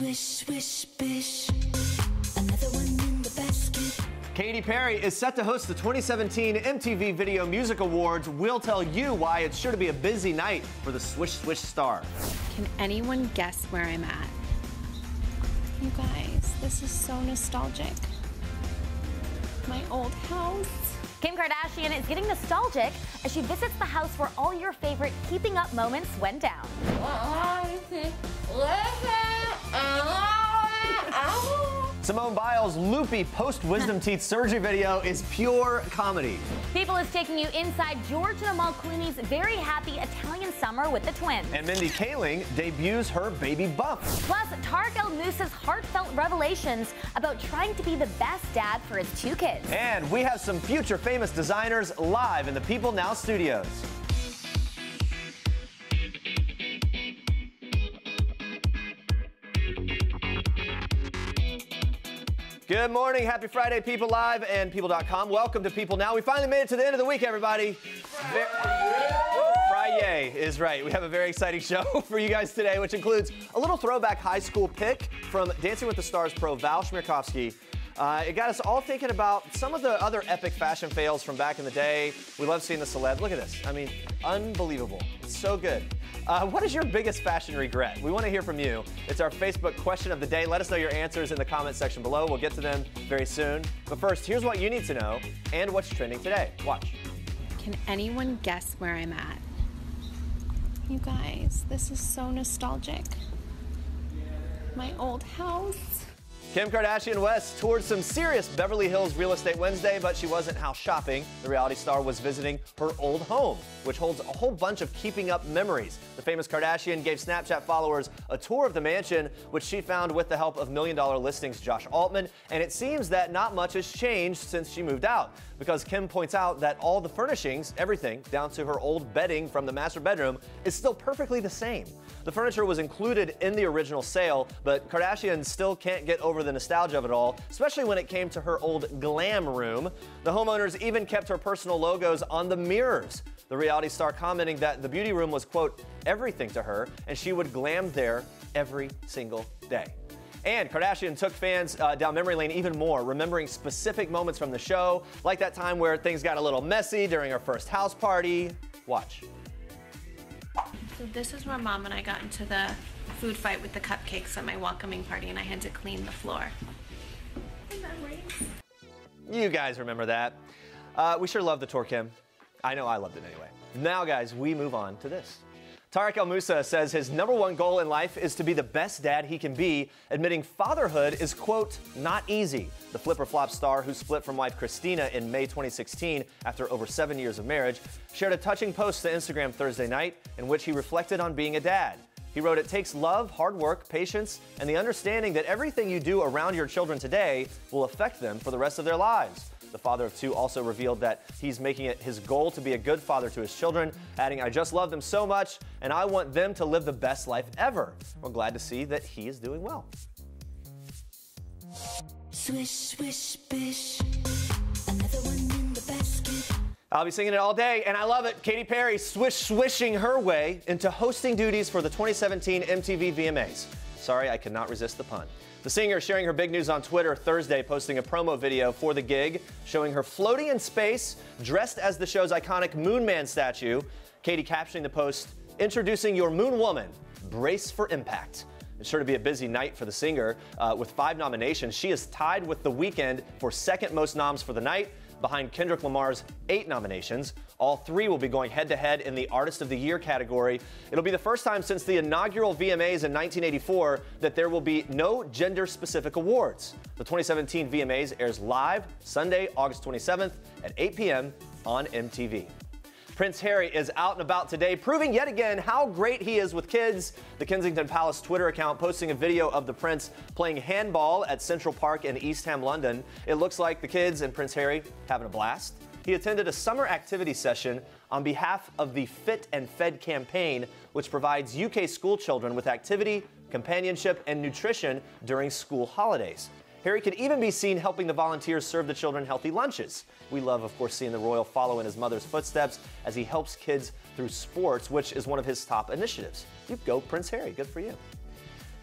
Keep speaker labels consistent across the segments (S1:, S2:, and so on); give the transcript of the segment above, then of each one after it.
S1: Swish, swish, bish. Another one in the basket.
S2: Katy Perry is set to host the 2017 MTV Video Music Awards. We'll tell you why it's sure to be a busy night for the Swish Swish star.
S3: Can anyone guess where I'm at? You guys, this is so nostalgic. My old house.
S4: Kim Kardashian is getting nostalgic as she visits the house where all your favorite keeping up moments went down.
S2: Simone Biles' loopy post-wisdom teeth surgery video is pure comedy.
S4: People is taking you inside George and Amal Clooney's very happy Italian summer with the twins.
S2: And Mindy Kaling debuts her baby bump.
S4: Plus, Tarek El Moussa's heartfelt revelations about trying to be the best dad for his two kids.
S2: And we have some future famous designers live in the People Now studios. Good morning, happy Friday, People Live and People.com. Welcome to People Now. We finally made it to the end of the week, everybody. Friday is right. We have a very exciting show for you guys today, which includes a little throwback high school pick from Dancing with the Stars pro Val Chmerkovskiy. It got us all thinking about some of the other epic fashion fails from back in the day. We love seeing the celeb. Look at this. I mean, unbelievable. It's so good. What is your biggest fashion regret? We want to hear from you. It's our Facebook question of the day. Let us know your answers in the comment section below. We'll get to them very soon. But first, here's what you need to know and what's trending today. Watch.
S3: Can anyone guess where I'm at? You guys, this is so nostalgic. My old house.
S2: Kim Kardashian West toured some serious Beverly Hills real estate Wednesday, but she wasn't house shopping. The reality star was visiting her old home, which holds a whole bunch of keeping up memories. The famous Kardashian gave Snapchat followers a tour of the mansion, which she found with the help of $1 Million Listings Josh Altman, and it seems that not much has changed since she moved out, because Kim points out that all the furnishings, everything down to her old bedding from the master bedroom, is still perfectly the same. The furniture was included in the original sale, but Kardashian still can't get over the nostalgia of it all, especially when it came to her old glam room. The homeowners even kept her personal logos on the mirrors. The reality star commenting that the beauty room was, quote, everything to her, and she would glam there every single day. And Kardashian took fans down memory lane even more, remembering specific moments from the show, like that time where things got a little messy during her first house party. Watch.
S3: So this is where Mom and I got into the food fight with the cupcakes at my welcoming party, and I had to clean the floor. Memories.
S2: You guys remember that. We sure love the tour, Kim. I know I loved it anyway. Now, guys, we move on to this. Tarek El Moussa says his #1 goal in life is to be the best dad he can be, admitting fatherhood is, quote, not easy. The flip-or-flop star, who split from wife Christina in May 2016 after over 7 years of marriage, shared a touching post to Instagram Thursday night in which he reflected on being a dad. He wrote, it takes love, hard work, patience, and the understanding that everything you do around your children today will affect them for the rest of their lives. The father of two also revealed that he's making it his goal to be a good father to his children, adding, I just love them so much, and I want them to live the best life ever. We're glad to see that he is doing well.
S1: Swish, swish, bish. Another one in the basket.
S2: I'll be singing it all day, and I love it. Katy Perry swishing her way into hosting duties for the 2017 MTV VMAs. Sorry, I could not resist the pun. The singer sharing her big news on Twitter Thursday, posting a promo video for the gig, showing her floating in space, dressed as the show's iconic Moon Man statue. Katy captioning the post, introducing your Moon Woman, brace for impact. It's sure to be a busy night for the singer. With 5 nominations, she is tied with The Weeknd for second most noms for the night, behind Kendrick Lamar's 8 nominations. All 3 will be going head-to-head in the Artist of the Year category. It'll be the first time since the inaugural VMAs in 1984 that there will be no gender-specific awards. The 2017 VMAs airs live Sunday, August 27th at 8 p.m. on MTV. Prince Harry is out and about today, proving yet again how great he is with kids. The Kensington Palace Twitter account posting a video of the prince playing handball at Central Park in East Ham, London. It looks like the kids and Prince Harry having a blast. He attended a summer activity session on behalf of the Fit and Fed campaign, which provides UK school children with activity, companionship, and nutrition during school holidays. Harry could even be seen helping the volunteers serve the children healthy lunches. We love, of course, seeing the royal follow in his mother's footsteps as he helps kids through sports, which is one of his top initiatives. You go, Prince Harry. Good for you.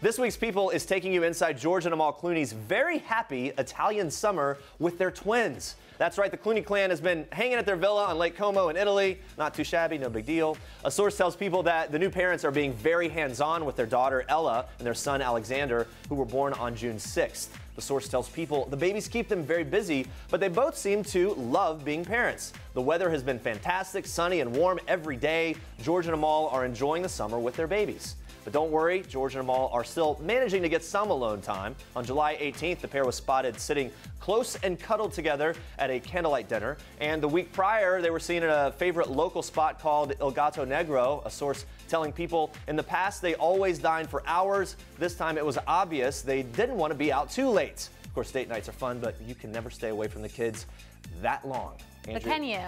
S2: This week's People is taking you inside George and Amal Clooney's very happy Italian summer with their twins. That's right, the Clooney clan has been hanging at their villa on Lake Como in Italy. Not too shabby, no big deal. A source tells People that the new parents are being very hands-on with their daughter Ella and their son Alexander, who were born on June 6th. The source tells People the babies keep them very busy, but they both seem to love being parents. The weather has been fantastic, sunny and warm every day. George and Amal are enjoying the summer with their babies. But don't worry, George and Amal are still managing to get some alone time. On July 18th, the pair was spotted sitting close and cuddled together at a candlelight dinner. And the week prior, they were seen at a favorite local spot called Il Gato Negro, a source telling People in the past they always dined for hours. This time it was obvious they didn't want to be out too late. Of course, date nights are fun, but you can never stay away from the kids that long.
S4: But can you?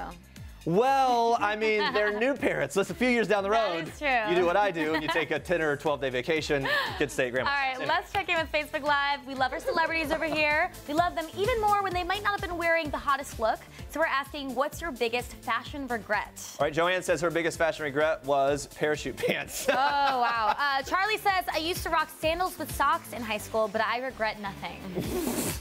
S2: Well, I mean, they're new parents. That's a few years down the road.
S4: That is true.
S2: You do what I do, and you take a 10 or 12-day vacation. Kids stay at grandma's.
S4: All right, let's check in with Facebook Live. We love our celebrities over here. We love them even more when they might not have been wearing the hottest look. So we're asking, what's your biggest fashion regret?
S2: All right, Joanne says her biggest fashion regret was parachute pants.
S4: Oh, wow. Charlie says, I used to rock sandals with socks in high school, but I regret nothing.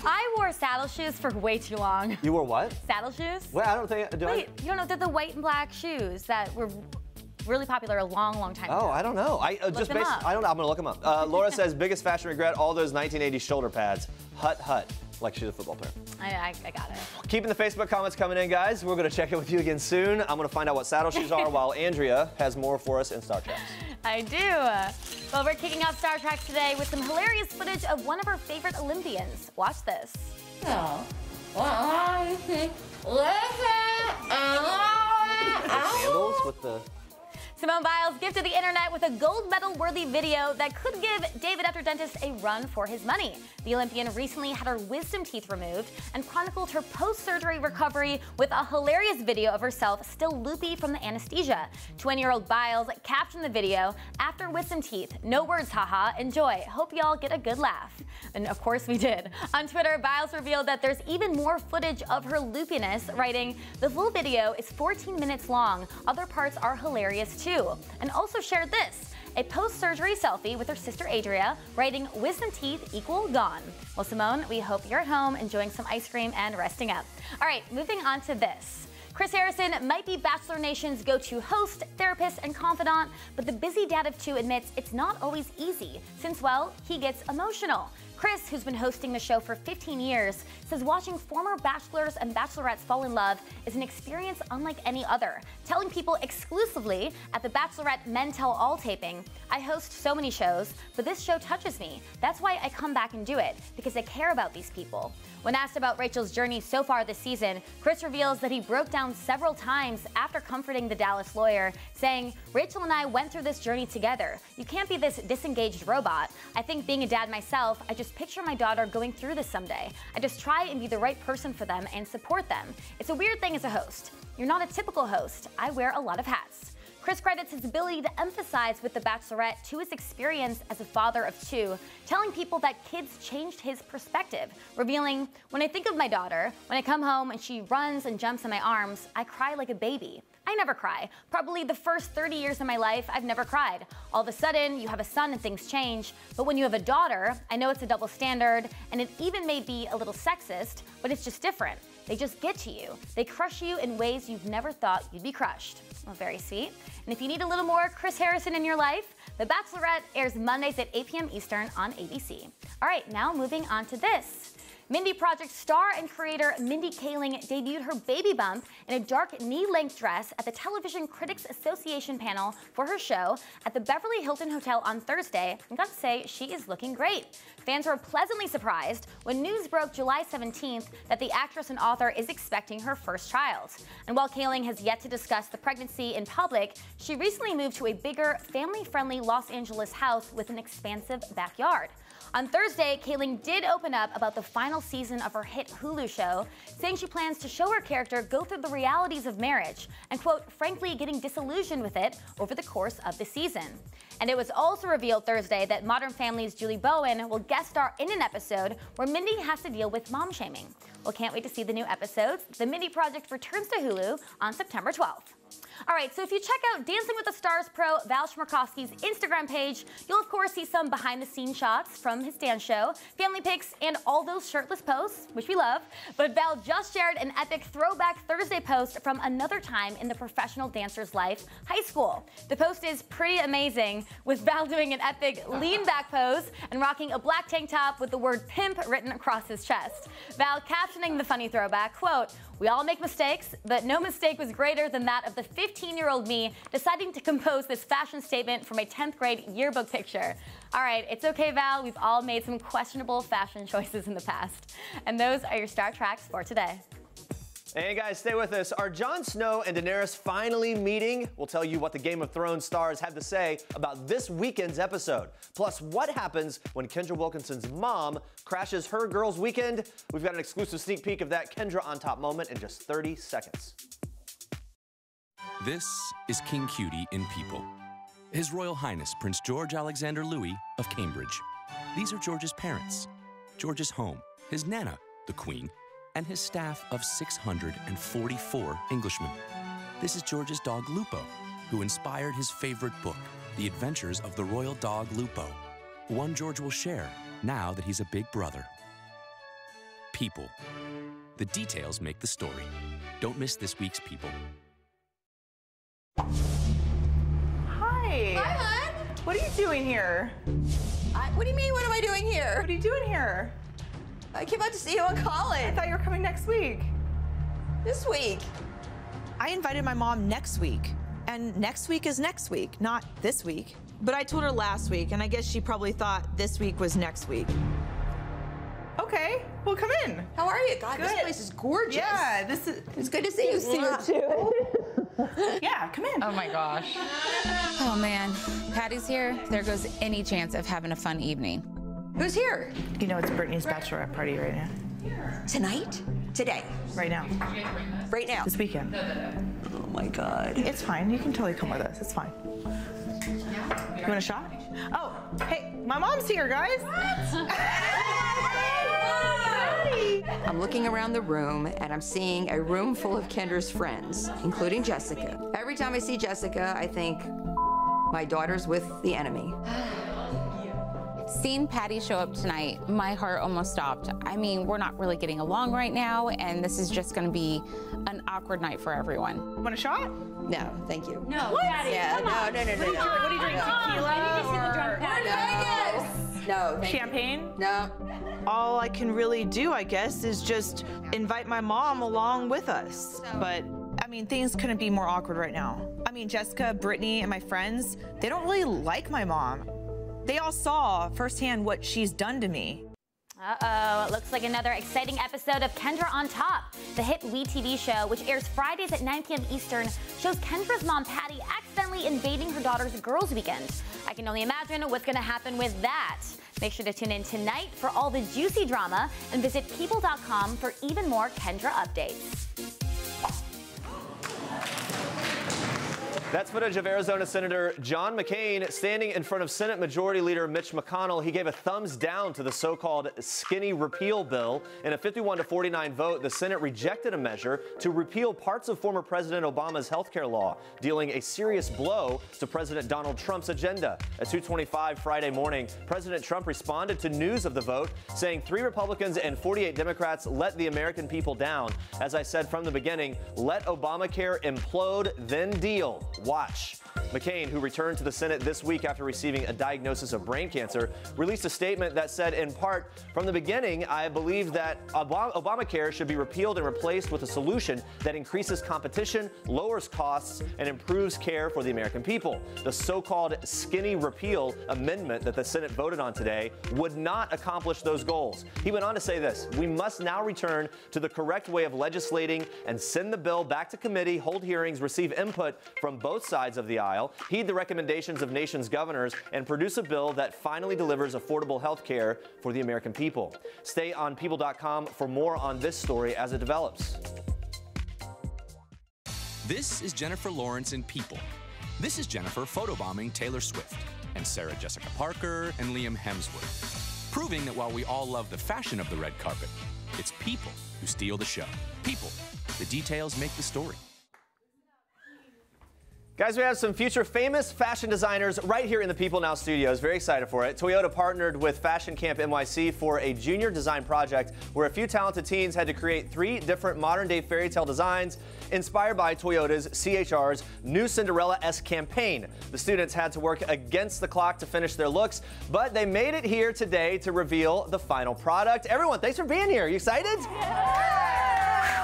S4: I wore saddle shoes for way too long.
S2: You wore what?
S4: Saddle shoes?
S2: Well, I don't think.
S4: Wait, you don't know? They're the white and black shoes that were really popular a long, long time ago.
S2: Oh, I don't know. I don't know. I'm gonna look them up. Laura says biggest fashion regret: all those 1980s shoulder pads. Hut, like she's a football player.
S4: I got it.
S2: Keeping the Facebook comments coming in, guys. We're gonna check in with you again soon. I'm gonna find out what saddle shoes are, while Andrea has more for us in Star Trek.
S4: I do. Well, we're kicking off Star Trek today with some hilarious footage of one of our favorite Olympians. Watch this.
S2: Sandals with the.
S4: Simone Biles gifted the internet with a gold medal-worthy video that could give David After Dentist a run for his money. The Olympian recently had her wisdom teeth removed and chronicled her post-surgery recovery with a hilarious video of herself still loopy from the anesthesia. 20-year-old Biles captioned the video, "After wisdom teeth, no words, haha, enjoy. Hope y'all get a good laugh." And of course we did. On Twitter, Biles revealed that there's even more footage of her loopiness, writing, "The full video is 14 minutes long. Other parts are hilarious too." And also shared this, a post-surgery selfie with her sister Andrea, writing, "Wisdom teeth equal gone." Well, Simone, we hope you're at home enjoying some ice cream and resting up. All right, moving on to this. Chris Harrison might be Bachelor Nation's go-to host, therapist, and confidant, but the busy dad of two admits it's not always easy, since, well, he gets emotional. Chris, who's been hosting the show for 15 years, says watching former bachelors and bachelorettes fall in love is an experience unlike any other, telling People exclusively at the Bachelorette Men Tell All taping, "I host so many shows, but this show touches me. That's why I come back and do it, because I care about these people." When asked about Rachel's journey so far this season, Chris reveals that he broke down several times after comforting the Dallas lawyer, saying, "Rachel and I went through this journey together. You can't be this disengaged robot. I think being a dad myself, I just picture my daughter going through this someday. I just try and be the right person for them and support them. It's a weird thing as a host. You're not a typical host. I wear a lot of hats." Chris credits his ability to emphasize with The Bachelorette to his experience as a father of two, telling People that kids changed his perspective, revealing, "When I think of my daughter, when I come home and she runs and jumps in my arms, I cry like a baby. I never cry. Probably the first 30 years of my life, I've never cried. All of a sudden, you have a son and things change. But when you have a daughter, I know it's a double standard, and it even may be a little sexist, but it's just different. They just get to you. They crush you in ways you've never thought you'd be crushed." Well, very sweet. And if you need a little more Chris Harrison in your life, The Bachelorette airs Mondays at 8 p.m. Eastern on ABC. All right, now moving on to this. Mindy Project star and creator Mindy Kaling debuted her baby bump in a dark knee-length dress at the Television Critics Association panel for her show at the Beverly Hilton Hotel on Thursday, and got to say, she is looking great. Fans were pleasantly surprised when news broke July 17th that the actress and author is expecting her first child. And while Kaling has yet to discuss the pregnancy in public, she recently moved to a bigger, family-friendly Los Angeles house with an expansive backyard. On Thursday, Kaling did open up about the final season of her hit Hulu show, saying she plans to show her character go through the realities of marriage and, quote, frankly getting disillusioned with it over the course of the season. And it was also revealed Thursday that Modern Family's Julie Bowen will guest star in an episode where Mindy has to deal with mom shaming. Well, can't wait to see the new episodes. The Mindy Project returns to Hulu on September 12th. All right, so if you check out Dancing with the Stars pro Val Chmerkovskiy's Instagram page, you'll of course see some behind-the-scenes shots from his dance show, family pics, and all those shirtless posts, which we love. But Val just shared an epic Throwback Thursday post from another time in the professional dancer's life, high school. The post is pretty amazing, with Val doing an epic lean-back pose and rocking a black tank top with the word pimp written across his chest. Val captioning the funny throwback, quote, "We all make mistakes, but no mistake was greater than that of the 15-year-old me deciding to compose this fashion statement from a 10th grade yearbook picture." All right, it's okay, Val. We've all made some questionable fashion choices in the past. And those are your Star Tracks for today.
S2: And guys, stay with us. Are Jon Snow and Daenerys finally meeting? We'll tell you what the Game of Thrones stars have to say about this weekend's episode. Plus, what happens when Kendra Wilkinson's mom crashes her girls' weekend? We've got an exclusive sneak peek of that Kendra on top moment in just 30 seconds.
S5: This is King Cutie in People. His Royal Highness Prince George Alexander Louis of Cambridge. These are George's parents, George's home, his Nana, the Queen, and his staff of 644 Englishmen. This is George's dog Lupo, who inspired his favorite book, The Adventures of the Royal Dog Lupo, one George will share now that he's a big brother. People. The details make the story. Don't miss this week's People.
S6: Hi.
S7: Hi, hon.
S6: What are you doing here?
S7: What do you mean, what am I doing here?
S6: What are you doing here?
S7: I came out to see you and
S6: I
S7: Colin.
S6: thought you were coming next week.
S7: This week.
S8: I invited my mom next week, and next week is next week, not this week. But I told her last week, and I guess she probably thought this week was next week.
S6: Okay, well, come in.
S7: How are you? God, this
S6: Good.
S7: place is gorgeous.
S6: Yeah, this is.
S7: It's good to see you. See you too.
S6: Yeah, come in.
S9: Oh my gosh. Oh man, Patty's here. There goes any chance of having a fun evening.
S7: Who's here?
S6: You know, it's Brittany's bachelorette party right now.
S7: Tonight? Today?
S6: Right now.
S7: Right now?
S6: This weekend.
S7: Oh my God.
S6: It's fine. You can totally come with us. It's fine. You want a shot? Oh, hey, my mom's here, guys.
S7: I'm looking around the room and I'm seeing a room full of Kendra's friends, including Jessica. Every time I see Jessica, I think my daughter's with the enemy.
S9: Seeing Patty show up tonight, my heart almost stopped. I mean, we're not really getting along right now, and this is just gonna be an awkward night for everyone.
S6: Want a shot?
S7: No, thank you.
S9: No, Patty,
S7: Yeah, no.
S6: What do you drink? Tequila?
S7: No, thank
S6: Champagne?
S7: you. No.
S8: All I can really do, I guess, is just invite my mom along with us. But, I mean, things couldn't be more awkward right now. I mean, Jessica, Brittany, and my friends, they don't really like my mom. They all saw firsthand what she's done to me.
S4: Uh-oh, it looks like another exciting episode of Kendra on Top. The hit WE TV show, which airs Fridays at 9 p.m. Eastern, shows Kendra's mom, Patty, accidentally invading her daughter's girls' weekend. I can only imagine what's going to happen with that. Make sure to tune in tonight for all the juicy drama and visit people.com for even more Kendra updates.
S2: That's footage of Arizona Senator John McCain standing in front of Senate Majority Leader Mitch McConnell. He gave a thumbs down to the so-called skinny repeal bill. In a 51-49 vote, the Senate rejected a measure to repeal parts of former President Obama's health care law, dealing a serious blow to President Donald Trump's agenda. At 2:25 Friday morning, President Trump responded to news of the vote, saying 3 Republicans and 48 Democrats let the American people down. As I said from the beginning, let Obamacare implode, then deal. Watch. McCain, who returned to the Senate this week after receiving a diagnosis of brain cancer, released a statement that said, in part, from the beginning, I believe that Obamacare should be repealed and replaced with a solution that increases competition, lowers costs, and improves care for the American people. The so-called skinny repeal amendment that the Senate voted on today would not accomplish those goals. He went on to say this: we must now return to the correct way of legislating and send the bill back to committee, hold hearings, receive input from both sides of the aisle, heed the recommendations of nation's governors, and produce a bill that finally delivers affordable health care for the American people. Stay on people.com for more on this story as it develops.
S5: This is Jennifer Lawrence in People. This is Jennifer photobombing Taylor Swift, and Sarah Jessica Parker and Liam Hemsworth, proving that while we all love the fashion of the red carpet, it's people who steal the show. People. The details make the story.
S2: Guys, we have some future famous fashion designers right here in the People Now studios. Very excited for it. Toyota partnered with Fashion Camp NYC for a junior design project where a few talented teens had to create 3 different modern-day fairy tale designs inspired by Toyota's CHR's new Cinderella-esque campaign. The students had to work against the clock to finish their looks, but they made it here today to reveal the final product. Everyone, thanks for being here. You excited?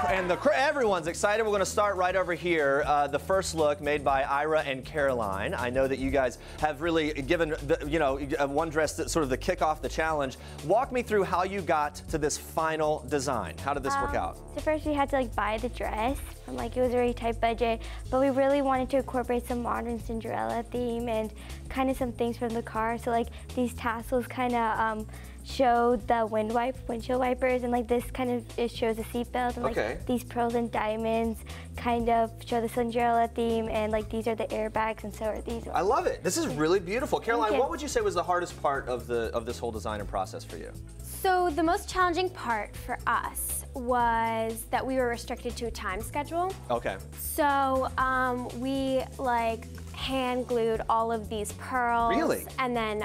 S2: And everyone's excited. We're going to start right over here. The first look made by Ira and Caroline. I know that you guys have really given, one dress that sort of the kick off the challenge. Walk me through how you got to this final design. How did this work out?
S10: So first we had to buy the dress, and it was a very tight budget, but we really wanted to incorporate some modern Cinderella theme and kind of some things from the car. So these tassels kind of showed the windshield wipers, and this kind of shows the seatbelt, and these pearls and diamonds kind of show the Cinderella theme, and these are the airbags, and so are these ones.
S2: I love it. This is really beautiful. Caroline, what would you say was the hardest part of this whole design and process for you?
S11: So the most challenging part for us was that we were restricted to a time schedule.
S2: Okay.
S11: So we hand glued all of these pearls.
S2: Really?
S11: And then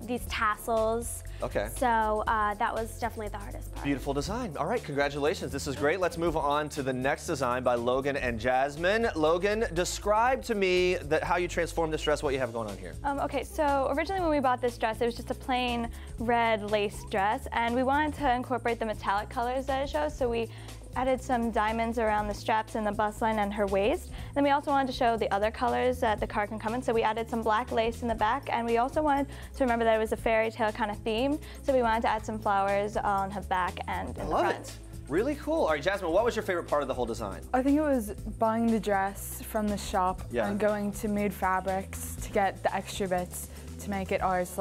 S11: these tassels.
S2: Okay.
S11: So that was definitely the hardest part.
S2: Beautiful design. All right, congratulations. This is great. Let's move on to the next design by Logan and Jasmine. Logan, describe to me how you transformed this dress, what you have going on here.
S12: Okay, so originally when we bought this dress, it was just a plain red lace dress, and we wanted to incorporate the metallic colors that it shows, so we added some diamonds around the straps and the bust line and her waist. Then we also wanted to show the other colors that the car can come in, so we added some black lace in the back, and we also wanted to remember that it was a fairy tale kind of theme, so we wanted to add some flowers on her back and in the front.
S2: I love it. Really cool. All right, Jasmine, what was your favorite part of the whole design?
S13: I think it was buying the dress from the shop and going to Mood Fabrics to get the extra bits to make it ours.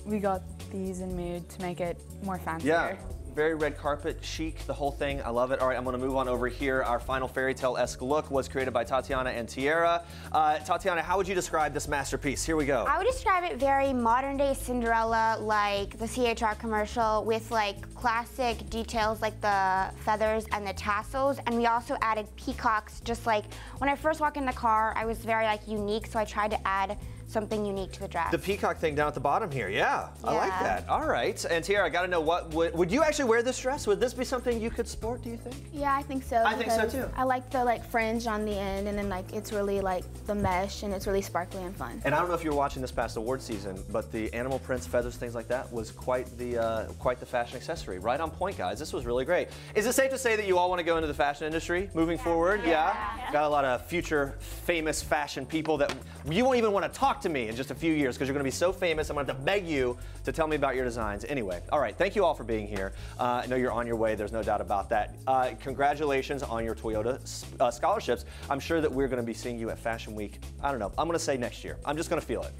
S13: We got these in Mood to make it more fancier.
S2: Yeah. Very red carpet, chic, the whole thing. I love it. All right, I'm going to move on over here. Our final fairy tale-esque look was created by Tatiana and Tiara. Tatiana, how would you describe this masterpiece? Here we go.
S14: I would describe it very modern-day Cinderella, like the CHR commercial, with classic details like the feathers and the tassels. And we also added peacocks. Just when I first walked in the car, I was very unique, so I tried to add something unique to the dress.
S2: The peacock thing down at the bottom here, yeah. I like that. All right, and Tiara, I gotta know, would you actually wear this dress? Would this be something you could sport, do you think?
S15: Yeah, I think so.
S2: I think so too.
S15: I like the fringe on the end, and then it's really the mesh, and it's really sparkly and fun.
S2: And I don't know if you were watching this past award season, but the animal prints, feathers, things like that was quite the fashion accessory. Right on point, guys. This was really great. Is it safe to say that you all want to go into the fashion industry moving forward? Yeah. Got a lot of future famous fashion people that you won't even want to talk to me in just a few years because you're going to be so famous. I'm going to have to beg you to tell me about your designs. Anyway, all right. Thank you all for being here. I know you're on your way. There's no doubt about that. Congratulations on your Toyota scholarships. I'm sure that we're going to be seeing you at Fashion Week. I don't know. I'm going to say next year. I'm just going to feel it.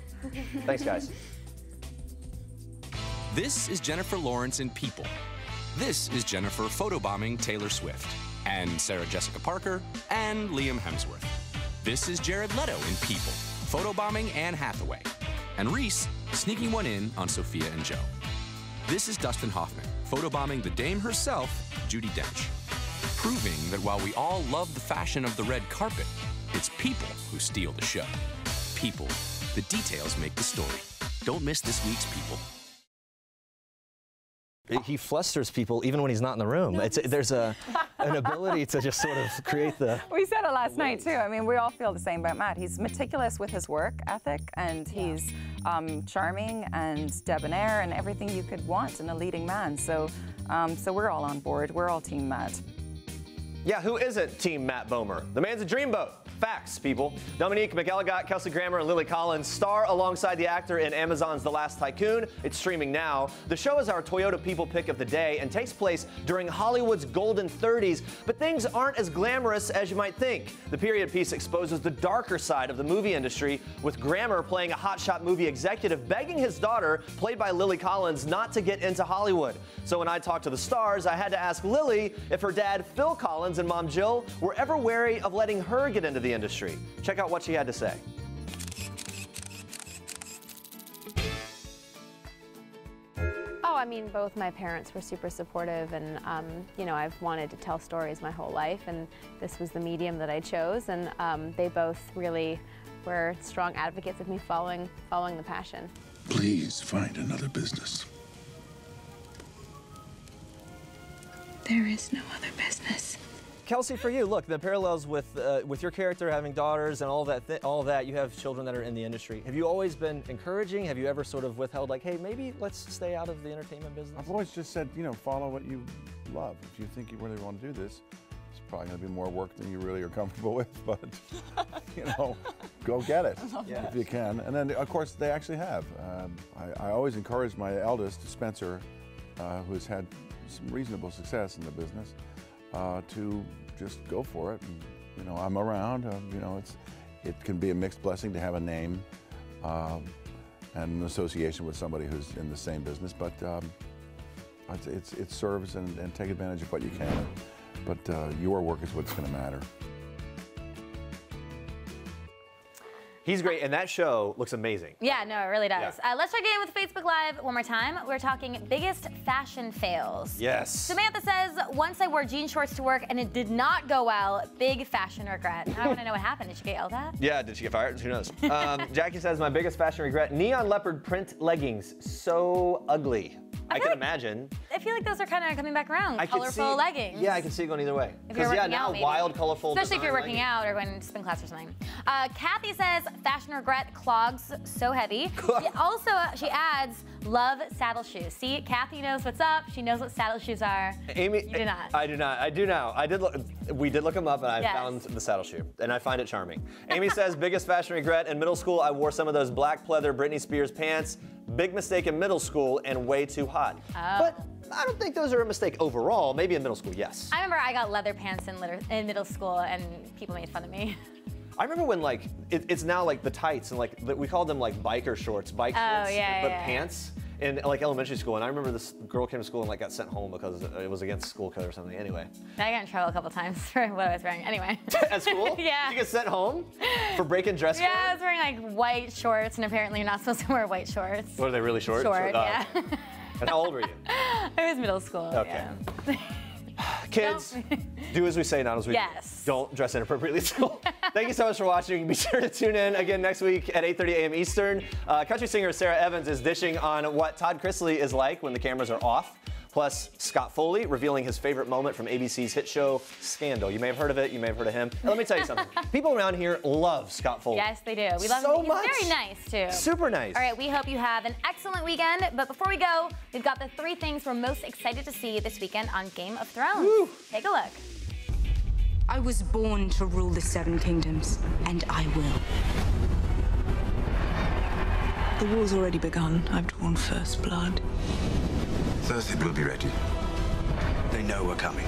S2: Thanks, guys.
S5: This is Jennifer Lawrence in People. This is Jennifer photobombing Taylor Swift, and Sarah Jessica Parker, and Liam Hemsworth. This is Jared Leto in People, photobombing Anne Hathaway, and Reese sneaking one in on Sophia and Joe. This is Dustin Hoffman, photobombing the dame herself, Judi Dench, proving that while we all love the fashion of the red carpet, it's people who steal the show. People, the details make the story. Don't miss this week's People.
S2: He flusters people even when he's not in the room. There's an ability to just sort of create the...
S16: We said it last night, too. I mean, we all feel the same about Matt. He's meticulous with his work ethic, and he's charming and debonair and everything you could want in a leading man. So we're all on board. We're all Team Matt.
S2: Yeah, who isn't Team Matt Bomer? The man's a dreamboat. Facts, people. Dominique McElligott, Kelsey Grammer, and Lily Collins star alongside the actor in Amazon's The Last Tycoon. It's streaming now. The show is our Toyota People pick of the day and takes place during Hollywood's golden 30s, but things aren't as glamorous as you might think. The period piece exposes the darker side of the movie industry, with Grammer playing a hotshot movie executive begging his daughter, played by Lily Collins, not to get into Hollywood. So when I talked to the stars, I had to ask Lily if her dad, Phil Collins, and mom, Jill, were ever wary of letting her get into the industry. Check out what she had to say.
S9: Oh,
S17: I mean, both my parents were super supportive, and you know, I've wanted to tell stories my whole life, and this was the medium that I chose, and they both really were strong advocates of me following the passion.
S18: Please find another business.
S1: There is no other business.
S2: Kelsey, for you, look, the parallels with your character having daughters and all that, you have children that are in the industry. Have you always been encouraging? Have you ever sort of withheld, like, hey, maybe let's stay out of the entertainment business?
S18: I've always just said, you know, follow what you love. If you think you really want to do this, it's probably going to be more work than you really are comfortable with, but, you know, go get it if you can. And then, of course, they actually have. I always encourage my eldest, Spencer, who's had some reasonable success in the business, to just go for it. And, you know, I'm around. You know, it can be a mixed blessing to have a name and an association with somebody who's in the same business, but it serves and take advantage of what you can. But your work is what's going to matter.
S2: He's great, and that show looks amazing.
S4: Yeah, no, it really does.
S2: Yeah.
S4: Let's check in with Facebook Live one more time. We're talking biggest fashion fails.
S2: Yes.
S4: Samantha says, once I wore jean shorts to work and it did not go well, big fashion regret. I want to know what happened. Did she get yelled at?
S2: Yeah, did she get fired? Who knows? Jackie says, my biggest fashion regret, neon leopard print leggings. So ugly. I can imagine.
S4: I feel like those are kind of coming back around. Colorful leggings.
S2: Yeah, I can see it going either way.
S4: If you're working
S2: now
S4: out, maybe.
S2: wild, colorful.
S4: Especially if you're working
S2: leggings.
S4: out or going to spin class or something. Kathy says, fashion regret, clogs, so heavy. She adds, love saddle shoes. See, Kathy knows what's up. She knows what saddle shoes are.
S2: Amy,
S4: you do not.
S2: I do not. I do now. We did look them up, and I
S4: Yes.
S2: found the saddle shoe, and I find it charming. Amy says, biggest fashion regret, in middle school, I wore some of those black pleather Britney Spears pants. Big mistake in middle school and way too hot. But I don't think those are a mistake overall. Maybe in middle school, yes.
S4: I remember I got leather pants in middle school and people made fun of me.
S2: I remember when like it's now like the tights and like we called them like biker shorts, bike shorts, but pants in like elementary school. And I remember this girl came to school and like got sent home because it was against school code or something. Anyway.
S4: I got in trouble a couple times for what I was wearing. Anyway.
S2: At school?
S4: Yeah.
S2: You get sent home for breaking dress code?
S4: Yeah, I was wearing like white shorts, and apparently you're not supposed to wear white shorts.
S2: What, are they really short?
S4: Short, yeah.
S2: And how old were you?
S4: I was middle school.
S2: Okay.
S4: Yeah.
S2: Kids, do as we say, not as we do.
S4: Yes.
S2: Don't dress inappropriately at school. Thank you so much for watching. Be sure to tune in again next week at 8:30 a.m. Eastern. Country singer Sarah Evans is dishing on what Todd Chrisley is like when the cameras are off. Plus, Scott Foley revealing his favorite moment from ABC's hit show, Scandal. You may have heard of it. You may have heard of him. And let me tell you something. People around here love Scott Foley.
S4: Yes, they do. We love
S2: so
S4: him.
S2: much.
S4: He's very nice, too.
S2: Super nice.
S4: All right, we hope you have an excellent weekend. But before we go, we've got the 3 things we're most excited to see this weekend on Game of Thrones. Woo. Take a look.
S19: I was born to rule the 7 kingdoms, and I will.
S20: The war's already begun. I've drawn first blood.
S21: Thursday will be ready. They know we're coming.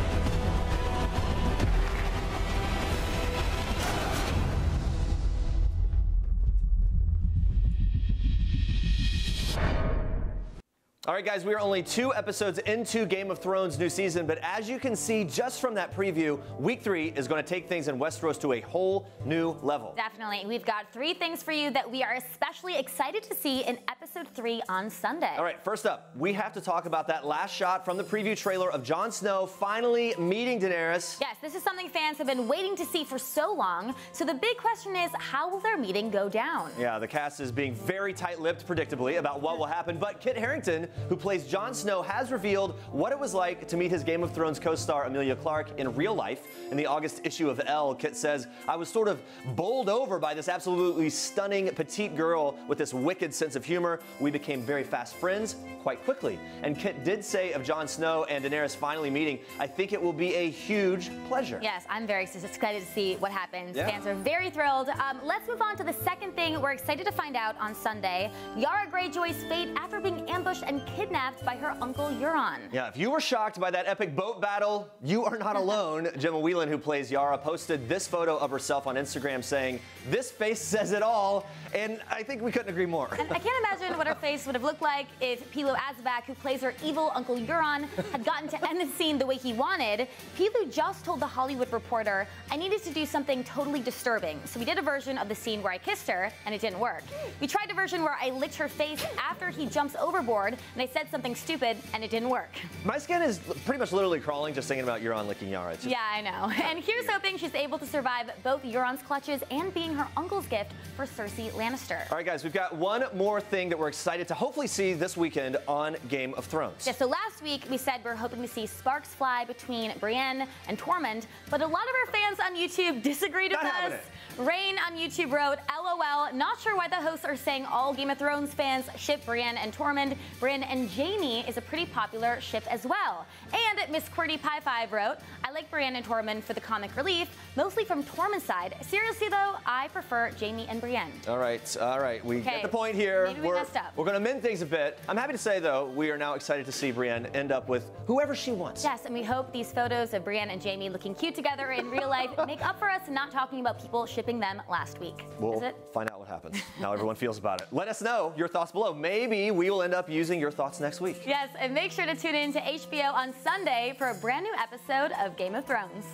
S2: All right, guys, we are only 2 episodes into Game of Thrones' new season, but as you can see just from that preview, week 3 is going to take things in Westeros to a whole new level.
S4: Definitely. We've got 3 things for you that we are especially excited to see in episode 3 on Sunday.
S2: All right, first up, we have to talk about that last shot from the preview trailer of Jon Snow finally meeting Daenerys.
S4: Yes, this is something fans have been waiting to see for so long. So the big question is, how will their meeting go down?
S2: Yeah, the cast is being very tight-lipped, predictably, about what will happen, but Kit Harington, who plays Jon Snow, has revealed what it was like to meet his Game of Thrones co-star Emilia Clarke in real life. In the August issue of Elle, Kit says, I was sort of bowled over by this absolutely stunning petite girl with this wicked sense of humor. We became very fast friends quite quickly. And Kit did say of Jon Snow and Daenerys finally meeting, I think it will be a huge pleasure.
S4: Yes, I'm very excited to see what happens.
S2: Yeah.
S4: Fans are very thrilled. Let's move on to the second thing we're excited to find out on Sunday. Yara Greyjoy's fate after being ambushed and kidnapped by her uncle Euron.
S2: Yeah, if you were shocked by that epic boat battle, you are not alone. Gemma Whelan, who plays Yara, posted this photo of herself on Instagram saying, this face says it all, and I think we couldn't agree more.
S4: And I can't imagine what her face would have looked like if Pilou Asbak, who plays her evil uncle Euron, had gotten to end the scene the way he wanted. Pilou just told The Hollywood Reporter, I needed to do something totally disturbing, so we did a version of the scene where I kissed her, and it didn't work. We tried a version where I licked her face after he jumps overboard, and they said something stupid, and it didn't work.
S2: My skin is pretty much literally crawling just thinking about Euron licking Yara.
S4: Yeah, I know. And here's hoping she's able to survive both Euron's clutches and being her uncle's gift for Cersei Lannister.
S2: All right, guys, we've got one more thing that we're excited to hopefully see this weekend on Game of Thrones.
S4: Yeah, so last week we said we're hoping to see sparks fly between Brienne and Tormund, but a lot of our fans on YouTube disagreed with us. Rain on YouTube wrote, LOL, not sure why the hosts are saying all Game of Thrones fans ship Brienne and Tormund. Brienne and Jaime is a pretty popular ship as well. And Miss QWERTY Pie 5 wrote, I like Brienne and Tormund for the comic relief, mostly from Tormund's side. Seriously though, I prefer Jaime and Brienne.
S2: All right, we get the point here.
S4: Maybe we messed up.
S2: We're going to mend things a bit. I'm happy to say though, we are now excited to see Brienne end up with whoever she wants.
S4: Yes, and we hope these photos of Brienne and Jaime looking cute together in real life make up for us not talking about people shipping them last week.
S2: We'll find out what happens, how everyone feels about it. Let us know your thoughts below. Maybe we will end up using your thoughts next week.
S4: Yes, and make sure to tune in to HBO on Sunday for a brand new episode of Game of Thrones.